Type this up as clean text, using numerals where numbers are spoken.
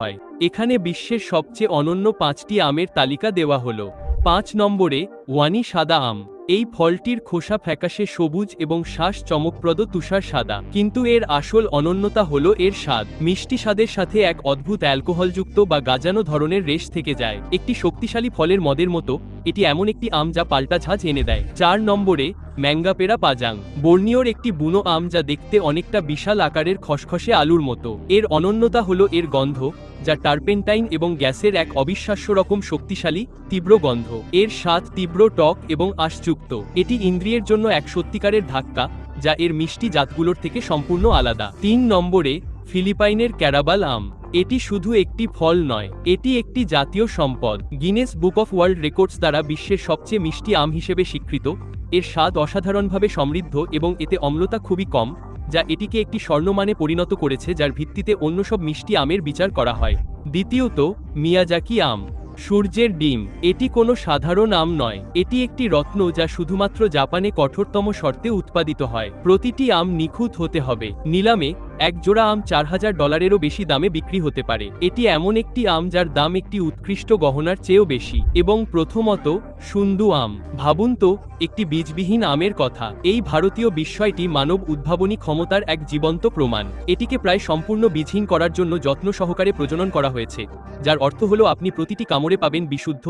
হয়। এখানে বিশ্বের সবচেয়ে অনন্য 5টি আমের তালিকা দেওয়া হলো। 5 নম্বরে ওয়ানি সাদা আম। এই ফলটির খোসা ফ্যাকাশে সবুজ এবং শ্বাস চমকপ্রদ তুষার সাদা, কিন্তু এর আসল অনন্যতা হলো এর স্বাদ। মিষ্টি স্বাদের সাথে এক অদ্ভুত অ্যালকোহলযুক্ত বা গাজানো ধরনের রেশ থেকে যায়। একটি শক্তিশালী ফলের মদের মতো, এটি এমন একটি আম যা পাল্টা ঝাঁজ এনে দেয়। 4 নম্বরে ম্যাঙ্গাপেরা পাজাং। বর্নিওর একটি বুনো আম যা দেখতে অনেকটা বিশাল আকারের খসখসে আলুর মতো। এর অনন্যতা হলো এর গন্ধ, যা টারপেন্টাইন এবং গ্যাসের এক অবিশ্বাস্য রকম শক্তিশালী, তীব্র গন্ধ। এর স্বাদ তীব্র টক এবং আঁশযুক্ত। এটি ইন্দ্রিয়ের জন্য এক সত্যিকারের ধাক্কা, যা এর মিষ্টি জাতগুলোর থেকে সম্পূর্ণ আলাদা। 3 নম্বরে ফিলিপাইনের ক্যারাবাল আম। এটি শুধু একটি ফল নয়, এটি একটি জাতীয় সম্পদ। Guinness book of world records দ্বারা বিশ্বের সবচেয়ে মিষ্টি আম হিসেবে স্বীকৃত। এর স্বাদ অসাধারণভাবে সমৃদ্ধ এবং এতে অম্লতা খুবই কম, যা এটিকে একটি স্বর্ণমানে পরিণত করেছে যার ভিত্তিতে অন্য সব মিষ্টি আমের বিচার করা হয়। দ্বিতীয়ত, মিয়াজাকি আম। সূর্যের ডিম। এটি কোনো সাধারণ আম নয়, এটি একটি রত্ন যা শুধুমাত্র জাপানে কঠোরতম শর্তে উৎপাদিত হয়। প্রতিটি আম নিখুঁত হতে হবে। নিলামে এক জোড়া আম $4000-এরও বেশি দামে বিক্রি হতে পারে। এটি এমন একটি আম যার দাম একটি উৎকৃষ্ট গহনার চেয়েও বেশি। এবং প্রথমত, সুন্দু আম। ভাবুন তো, একটি বীজবিহীন আমের কথা। এই ভারতীয় বিস্ময়টি মানব উদ্ভাবনী ক্ষমতার এক জীবন্ত প্রমাণ। এটিকে প্রায় সম্পূর্ণ বীজহীন করার জন্য যত্ন সহকারে প্রজনন করা হয়েছে, যার অর্থ হলো আপনি প্রতিটি কামড়ে পাবেন বিশুদ্ধ